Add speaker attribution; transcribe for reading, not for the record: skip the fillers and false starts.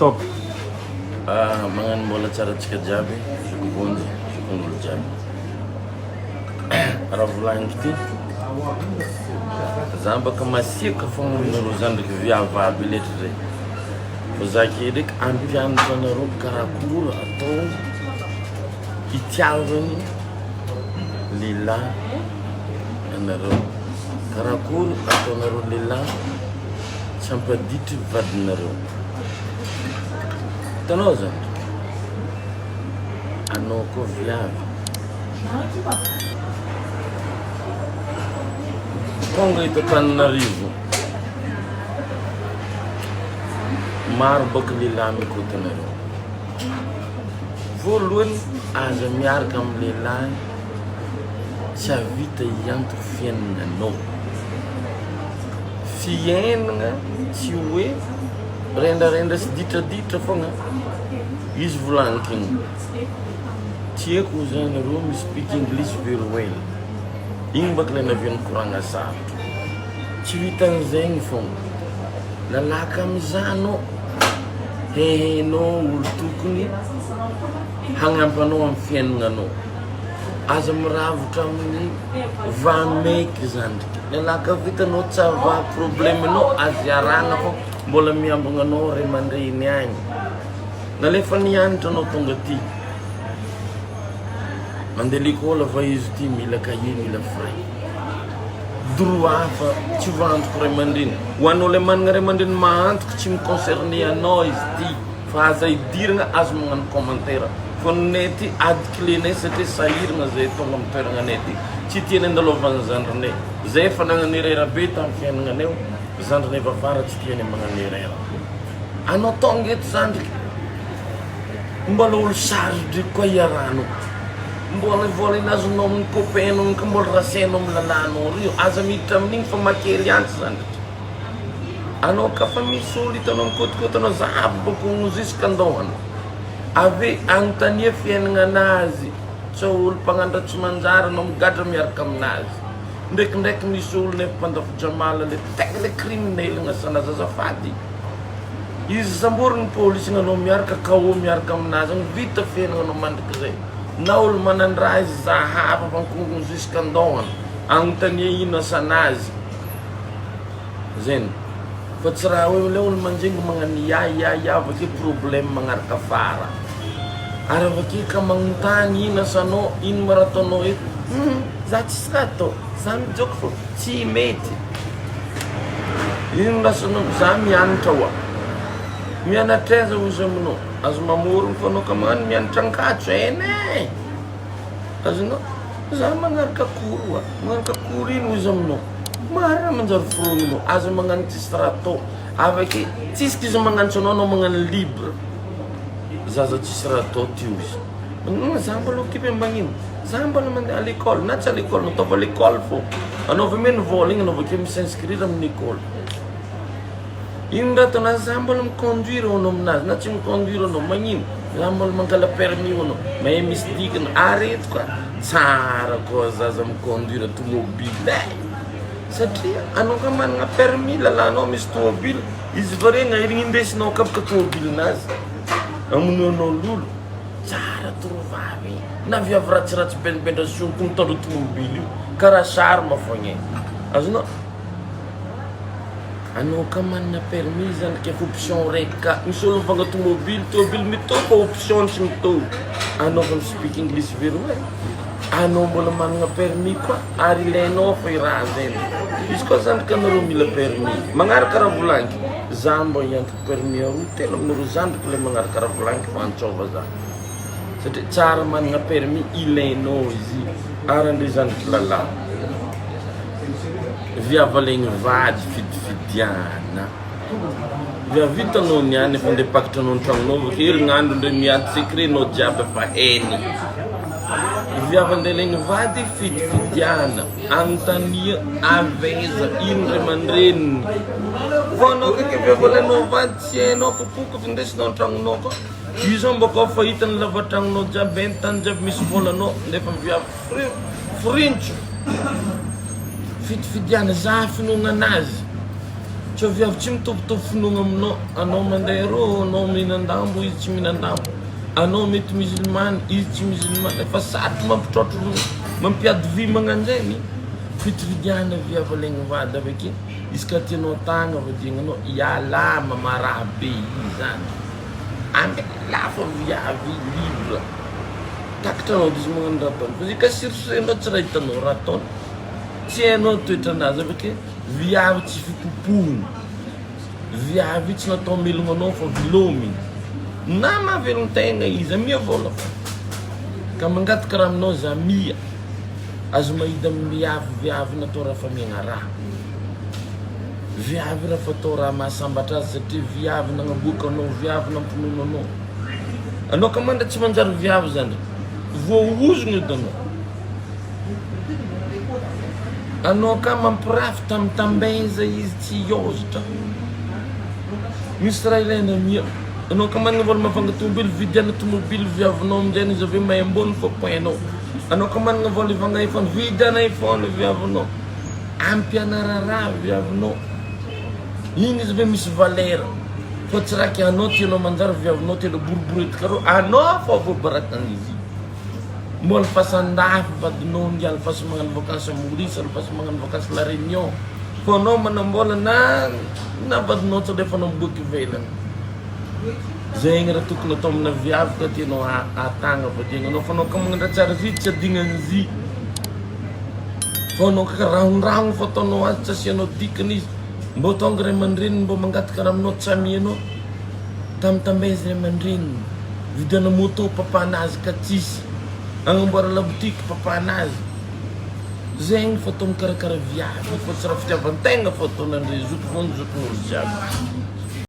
Speaker 1: Top.
Speaker 2: Mangan bola cara cikajabi, shukubundi, shukungul jabi. Aravulang kiti. Zamba kamasia ka fong nuruzandu ki viava biletre. Fazaki dik ampian tonaru karakura atau itialvani lila naru karakur atau naru lila sampai ditu vad naru. Tanoza ano ko viava. Kongo ito Tananarivo maar bakli lami ko tanaro volun aza miar kam lelai sa vita yanto fien no fien nga siwe renda dita fonga is vlanking tie ko zana room speak English very well ing bakla na vion kurang asap civitan zeng fong lalakam zano he no ultukuni hangam pano am fien ngano azam ravu tamni va make zand lalaka vita no tsava problem no aziaranga ko bola mi ambunga no remande inyang nalefanian to no tongati mandeli ko la faiz ti mila kayi mila frai durwa fa ci vant ko remandin wano le man ngare mandin mant ci concerné a noise ti fa zay dir nga asmo ngan commentaire fon neti ad cleaner c'était sair nga zay to ngam ter nga neti ci tiene ndalo van zandne zay fa nga ni rera betam fen nga new zandne va fara ci tiene mga ni rera ano tonget zand mbalul charge di ko yarano mbole vole nas nom kopeno kambol rasenom lalano rio azamitam ning famakelian sandet ano ka famisuli tonon kot no zab kung zis kandon ave ang tanya fien nga nazi soul pangandat sumanzara nom gadam yar kam nazi ndek misul ne pandaf jamala le tekle criminal nga sana za fadi is zamborn police nga nom yar ka kawum yar kam nazi vita fien nga no mandkze naul manan rais zahaba bang kung ziskandon ang tanya ina sanaz zen fatsrawe leul manjing mga ya bagi problem mangar kafara ara bagi kamangtani na sano in maratonoit zatskato sam jokfo si meti in rasono zami antawa miana teza uzamno azmamurun fono kaman mian trangkacho ene azno zaman ngarka kurwa ngarka kurin uzamno mara manjar fruno azmangan tistrato aveki tiski zamangan sonono mangan libre zaza tistrato tius zambalo kipe bangin zambalo man alikol na chalikol no to alikol fo ano vimen voling no vikem senskrira nikol Inda to na zambal conduire onom na chim conduire no mangin zambal mangala permi ono may mistik no aret kwa tsara ko zazam conduire automobile satria ano ka man nga permi lalano mistobil is very nga irindes no kap ka automobile nas amuno no lul tsara trovavi na via vrachrat ben sum kum to automobile kara charma fonye azno ano ka man na permisan ke option reka misolo pang automobil to bil mito ko option simto ano kung speak English very well ano mo naman nga permi ko ari leno fay razen isko san ka no mila permi mangar karabulang zambo yang permi hotel no zambo kle mangar karabulang pancho baza sete cara man nga permi ileno izi aran dizan lala via valeng vad fidiana via vita no niane fonde pacto non tang no kir ngando de miat secret no jabe fa eni via valeng vad fidiana antania aveza in remandren vono ke via valeng no vad no pupu vindes non tang no ko izom boko faitan lavatang no jabe tan jab misbola no de via frinch fit fidiana zafno nganazi Tsy viavy tsy mitovitovy finoana aminao. Anao mandeha rô, anao mihinan-dambo, izy tsy mihinan-dambo. Anao mety musulmane, izy tsy musulmane. Fa sady mampitrotro, mampiady vy magnan'izany. Fitovidiana viavy alaigny vady avake. Izy ka tianao tagna vadiananao, iala mamarabe izy zany. Ambe lafa viavy livre. Takatranao dizy magnano raha taony. Fa izy ka sirisorenao tsy raha hitanao raha taony. Tsy hainao toetranazy avake. Viavy tsy fipopohiny. Viavy tsy natao melogno anao fa vilominy. Na mahavelon-tegna izy, amia vola fa. Ka mangataka raha aminao za mia. Azo mahita viavy natao raha famiagna raha. Viavy raha fatao raha mahasambatra azy satria viavy nagnaboaka anao, viavy nampinono anao. Anao ka mandra tsy manjary viavy zany. Voaozogno edy anao. Anao ka mampirafy tambeza izy tsy hiozitra. Misy raha ilaina mia. Anao ka manana vola mavanga tomobily, vidiana tomobily viavinao amin'izay izy aveo mahay ambony fa poinao. Anao ka manana vola ivanga iPhone, vidiana iPhone viavinao. Ampianara raha viavinao. Igny izy aveo misy valeur. Fa tsy raha anao tianao manjary viavinao tianao boriborety karo. Anao fa voabarakana izy. Mbola fasan-dafy vadinao ngiala fasa magnano vakansy Maurice, fasa magnano vakansy La Réunion. Fa anao manambola na vadinao tsy rehefa namboaky ivelany. Zay igny raha tokony atao amina viavy ka tianao atagna vadiananao. Fa anao ka magnano raha tsara zy tsy adignan'izy. Fa anao ka rahondrahogno fa ataonao azy tsy asianao dikany izy. Mbô tonga ray aman-dreniny mbô mangataka raha aminao tsy amianao. Tambeza ray aman-dreniny. Vidiana moto papanazy ka tsisy. Agnamboara labotiky papanazy. Zay igny fa atao mikarakara viavy. Fa tsy raha fitiavan-tegna fa ataon'André zoky foana zoky n'olo jiaby.